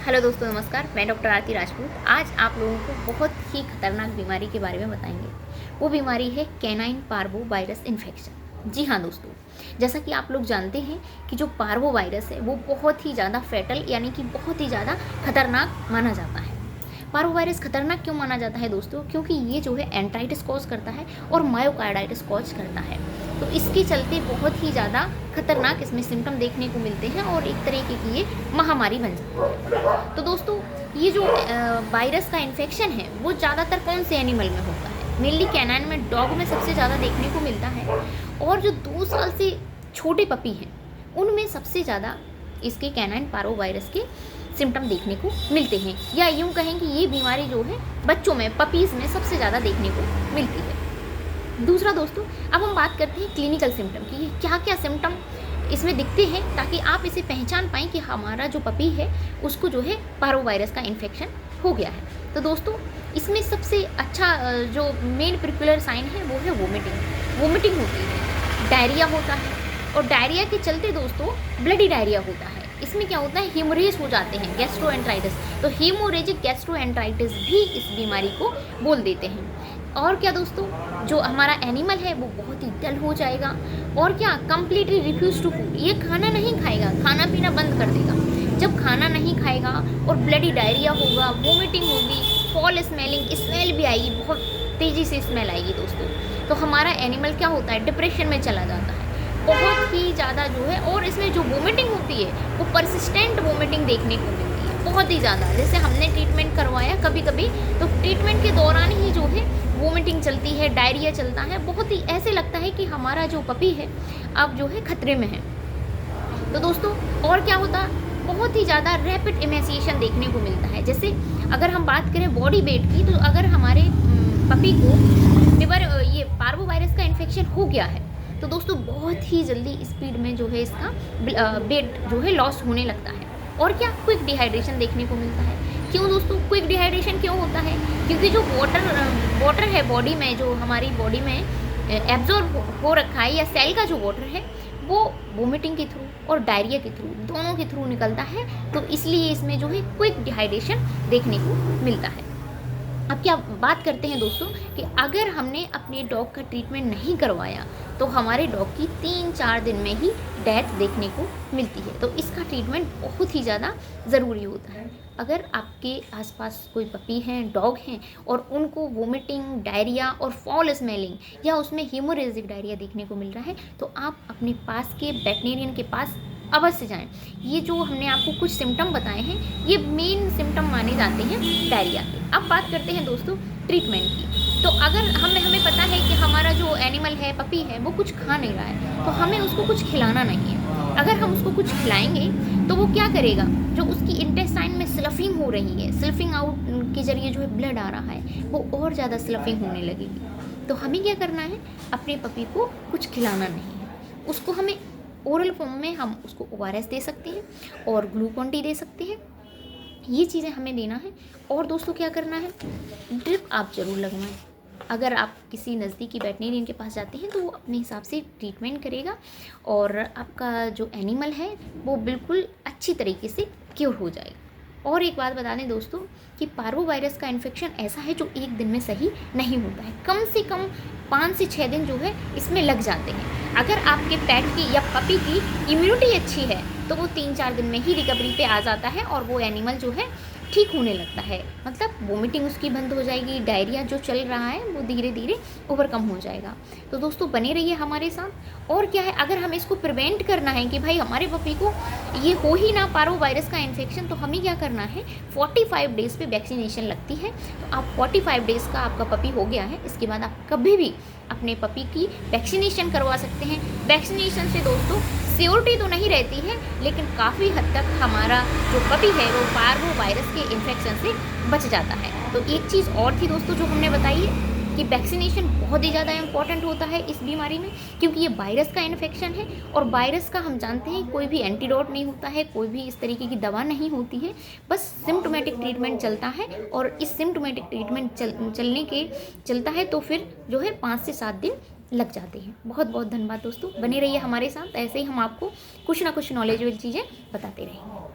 Hello दोस्तों, नमस्कार। मैं डॉक्टर आरती राजपूत। आज आप लोगों को बहुत ही खतरनाक बीमारी के बारे में बताएंगे। वो बीमारी है कैनाइन पार्वो वायरस इन्फेक्शन। जी हाँ दोस्तों, जैसा कि आप लोग जानते हैं कि जो पार्वो वायरस है वो बहुत ही ज़्यादा फैटल यानी कि बहुत ही ज़्यादा खतरनाक माना जाता है। पार्वो वायरस खतरनाक क्यों माना जाता है दोस्तों? क्योंकि ये जो है एंट्राइटिस कॉज करता है और मायोकार्डाइटिस कॉज करता है। तो इसके चलते बहुत ही ज़्यादा खतरनाक इसमें सिम्टम देखने को मिलते हैं और एक तरीके की ये महामारी बन जाती है। तो दोस्तों, ये जो वायरस का इन्फेक्शन है वो ज़्यादातर कौन से एनिमल में होता है? मेनली कैनाइन में, डॉग में सबसे ज़्यादा देखने को मिलता है। और जो 2 साल से छोटे पपी हैं उनमें सबसे ज़्यादा इसके कैनाइन पार्वो वायरस के सिम्टम देखने को मिलते हैं, या यूँ कहें कि ये बीमारी जो है बच्चों में, पपीज़ में सबसे ज़्यादा देखने को मिलती है। दूसरा दोस्तों, अब हम बात करते हैं क्लिनिकल सिम्टम की। ये क्या क्या सिम्टम इसमें दिखते हैं ताकि आप इसे पहचान पाएँ कि हमारा जो पपी है उसको जो है पार्वो वायरस का इन्फेक्शन हो गया है। तो दोस्तों, इसमें सबसे अच्छा जो मेन प्रिकुलर साइन है वो है वोमिटिंग होती है, डायरिया होता है, और डायरिया के चलते दोस्तों ब्लडी डायरिया होता है। इसमें क्या होता है, हेमोरेज हो जाते हैं, गैस्ट्रोएंट्राइटिस। तो हेमोरेजिक गैस्ट्रोएंट्राइटिस भी इस बीमारी को बोल देते हैं। और क्या दोस्तों, जो हमारा एनिमल है वो बहुत ही डल हो जाएगा, और क्या, कंप्लीटली रिफ्यूज टू फूड। ये खाना नहीं खाएगा, खाना पीना बंद कर देगा। जब खाना नहीं खाएगा और ब्लडी डायरिया होगा, वोमिटिंग होगी, फॉल स्मेल भी आएगी, बहुत तेज़ी से स्मेल आएगी दोस्तों। तो हमारा एनिमल क्या होता है, डिप्रेशन में चला जाता है बहुत ही ज़्यादा जो है। और इसमें जो वोमिटिंग होती है वो परसिस्टेंट वोमिटिंग देखने को मिलती है बहुत ही ज़्यादा। जैसे हमने ट्रीटमेंट करवाया कभी कभी, तो ट्रीटमेंट के दौरान ही जो है वोमिटिंग चलती है, डायरिया चलता है, बहुत ही ऐसे लगता है कि हमारा जो पपी है अब जो है खतरे में है। तो दोस्तों, और क्या होता, बहुत ही ज़्यादा रैपिड इमेसिएशन देखने को मिलता है। जैसे अगर हम बात करें बॉडी वेट की, तो अगर हमारे पपी को ये पार्वो वायरस का इन्फेक्शन हो गया है तो दोस्तों बहुत ही जल्दी स्पीड में जो है इसका वेट जो है लॉस होने लगता है। और क्या, क्विक डिहाइड्रेशन देखने को मिलता है। क्यों दोस्तों क्विक डिहाइड्रेशन क्यों होता है? क्योंकि जो वाटर है बॉडी में, जो हमारी बॉडी में एब्जॉर्ब हो रखा है, या सेल का जो वाटर है वो वोमिटिंग के थ्रू और डायरिया के थ्रू, दोनों के थ्रू निकलता है। तो इसलिए इसमें जो है क्विक डिहाइड्रेशन देखने को मिलता है। अब क्या बात करते हैं दोस्तों कि अगर हमने अपने डॉग का ट्रीटमेंट नहीं करवाया तो हमारे डॉग की 3-4 दिन में ही डेथ देखने को मिलती है। तो इसका ट्रीटमेंट बहुत ही ज़्यादा ज़रूरी होता है। अगर आपके आसपास कोई पपी हैं, डॉग हैं, और उनको वोमिटिंग, डायरिया और फॉल स्मेलिंग या उसमें हीमोरेजिक डायरिया देखने को मिल रहा है तो आप अपने पास के वेटनेरियन के पास अवश्य जाएं। ये जो हमने आपको कुछ सिम्टम बताए हैं ये मेन सिम्टम माने जाते हैं डायरिया के। अब बात करते हैं दोस्तों ट्रीटमेंट की। तो अगर हमें पता है कि हमारा जो एनिमल है, पपी है, वो कुछ खा नहीं रहा है तो हमें उसको कुछ खिलाना नहीं है। अगर हम उसको कुछ खिलाएंगे तो वो क्या करेगा, जो उसकी इंटेस्टाइन में स्लफिंग हो रही है, स्लफिंग आउट के जरिए जो है ब्लड आ रहा है, वो और ज़्यादा स्लफिंग होने लगेगी। तो हमें क्या करना है, अपने पपी को कुछ खिलाना नहीं है। उसको हमें ओरल फॉर्म में हम उसको ORS दे सकते हैं और ग्लूकॉन डी दे सकते हैं, ये चीज़ें हमें देना है। और दोस्तों क्या करना है, ड्रिप आप ज़रूर लगवाएं। अगर आप किसी नज़दीकी वेटनेरियन के पास जाते हैं तो वो अपने हिसाब से ट्रीटमेंट करेगा और आपका जो एनिमल है वो बिल्कुल अच्छी तरीके से क्योर हो जाएगा। और एक बात बता दें दोस्तों कि पार्वो वायरस का इन्फेक्शन ऐसा है जो एक दिन में सही नहीं होता है, कम से कम 5 से 6 दिन जो है इसमें लग जाते हैं। अगर आपके पेट की या पपी की इम्यूनिटी अच्छी है तो वो 3-4 दिन में ही रिकवरी पे आ जाता है और वो एनिमल जो है ठीक होने लगता है। मतलब वोमिटिंग उसकी बंद हो जाएगी, डायरिया जो चल रहा है वो धीरे धीरे ओवरकम हो जाएगा। तो दोस्तों बने रहिए हमारे साथ। और क्या है, अगर हमें इसको प्रिवेंट करना है कि भाई हमारे पपी को ये हो ही ना पार्वो वायरस का इन्फेक्शन, तो हमें क्या करना है, 45 डेज़ पे वैक्सीनेशन लगती है। तो आप 45 डेज़ का आपका पपी हो गया है, इसके बाद आप कभी भी अपने पपी की वैक्सीनेशन करवा सकते हैं। वैक्सीनेशन से दोस्तों श्योरिटी तो नहीं रहती है, लेकिन काफ़ी हद तक हमारा जो पपी है वो पार्वो वायरस के इन्फेक्शन से बच जाता है। तो एक चीज़ और थी दोस्तों जो हमने बताई है कि वैक्सीनेशन बहुत ही ज़्यादा इंपॉर्टेंट होता है इस बीमारी में, क्योंकि ये वायरस का इन्फेक्शन है। और वायरस का हम जानते हैं कोई भी एंटीडोट नहीं होता है, कोई भी इस तरीके की दवा नहीं होती है, बस सिम्टोमेटिक ट्रीटमेंट चलता है। और इस सिम्टोमेटिक ट्रीटमेंट चलने के चलता है तो फिर जो है 5 से 7 दिन लग जाते हैं। बहुत बहुत धन्यवाद दोस्तों, बने रहिए हमारे साथ, ऐसे ही हम आपको कुछ ना कुछ नॉलेजेबल चीज़ें बताते रहेंगे।